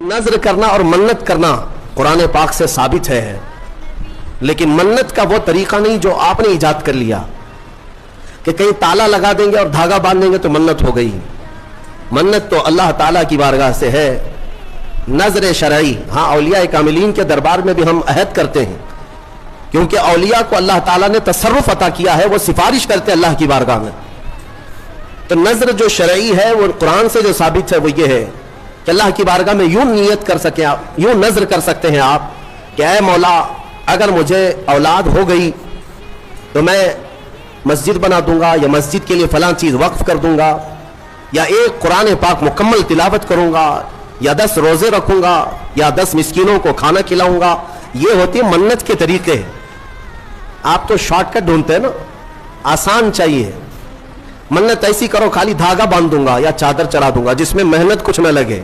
नजर करना और मन्नत करना कुरान पाक से साबित है, लेकिन मन्नत का वो तरीका नहीं जो आपने इजाद कर लिया कि कहीं ताला लगा देंगे और धागा बांध देंगे तो मन्नत हो गई। मन्नत तो अल्लाह ताला की बारगाह से है, नजर शरई। हाँ, औलिया कामिलीन के दरबार में भी हम अहद करते हैं, क्योंकि औलिया को अल्लाह ताला ने तसर्रुफ अता किया है, वो सिफारिश करते हैं अल्लाह की बारगाह में। तो नजर जो शरई है वो कुरान से जो साबित है वो ये है कि अल्लाह की बारगाह में यूं नियत कर सके आप, यूं नजर कर सकते हैं आप कि ऐ मौला, अगर मुझे औलाद हो गई तो मैं मस्जिद बना दूंगा, या मस्जिद के लिए फलां चीज वक्फ कर दूंगा, या एक कुरान पाक मुकम्मल तिलावत करूंगा, या 10 रोजे रखूंगा, या 10 मिस्कीनों को खाना खिलाऊंगा। ये होती है मन्नत के तरीके। आप तो शॉर्टकट ढूंढते हैं ना, आसान चाहिए। मन्नत ऐसी करो, खाली धागा बांध दूंगा या चादर चढ़ा दूंगा जिसमें मेहनत कुछ न लगे।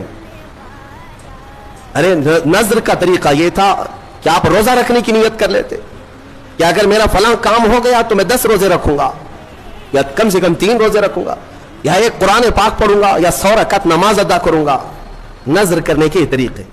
अरे नजर का तरीका ये था कि आप रोजा रखने की नियत कर लेते कि अगर मेरा फलां काम हो गया तो मैं 10 रोजे रखूंगा, या कम से कम 3 रोजे रखूंगा, या एक कुरान पाक पढ़ूंगा, या 100 रकात नमाज अदा करूंगा। नजर करने के तरीके।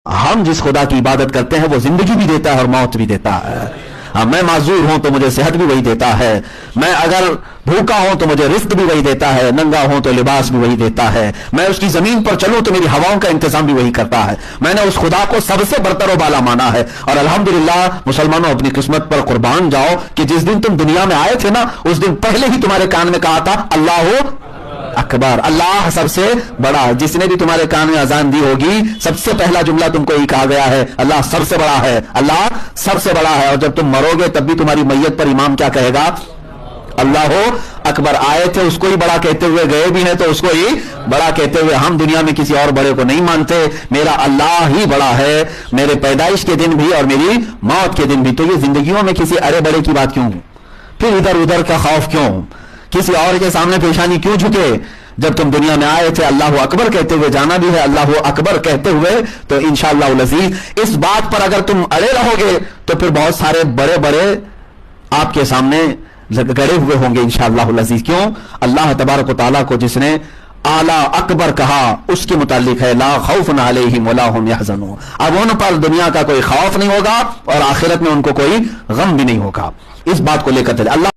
हम जिस खुदा की इबादत करते हैं वो जिंदगी भी देता है और मौत भी देता है। मैं माजूर हूं तो मुझे सेहत भी वही देता है, मैं अगर भूखा हूं तो मुझे रिस्क भी वही देता है, नंगा हूं तो लिबास भी वही देता है, मैं उसकी जमीन पर चलूं तो मेरी हवाओं का इंतजाम भी वही करता है। मैंने उस खुदा को सबसे बरतर बाला माना है। और अल्हम्दुलिल्लाह मुसलमानों, अपनी किस्मत पर कुर्बान जाओ कि जिस दिन तुम दुनिया में आए थे ना, उस दिन पहले ही तुम्हारे कान में कहा था अल्लाह अकबर, अल्लाह सबसे बड़ा। जिसने भी तुम्हारे कान में अजान दी होगी, सबसे पहला जुमला तुमको यही कहा गया है, अल्लाह सबसे बड़ा है, अल्लाह सबसे बड़ा है। और जब तुम मरोगे तब भी तुम्हारी मैयत पर इमाम क्या कहेगा? अल्लाह अकबर। आए थे उसको ही बड़ा कहते हुए, गए भी हैं तो उसको ही बड़ा कहते हुए। हम दुनिया में किसी और बड़े को नहीं मानते, मेरा अल्लाह ही बड़ा है, मेरे पैदाइश के दिन भी और मेरी मौत के दिन भी। तो ये जिंदगियों में किसी अरे बड़े की बात क्यों, फिर इधर उधर का खौफ क्यों, किसी और के सामने पेशानी क्यों झुके? जब तुम दुनिया में आए थे अल्लाह अकबर कहते हुए जाना भी है, अल्लाह अकबर कहते हुए। तो इंशाअल्लाह अज़ीज इस बात पर अगर तुम अड़े रहोगे तो फिर बहुत सारे बड़े बड़े आपके सामने गड़े हुए होंगे इंशाअल्लाह अज़ीज। क्यों? अल्लाह तबारक व तआला को जिसने आला अकबर कहा उसके मुतालिक है, ला खौफुन अलैहिम वला हुम यहज़नून। अब उन पर दुनिया का कोई खौफ नहीं होगा और आखिरत में उनको कोई गम भी नहीं होगा। इस बात को लेकर अल्लाह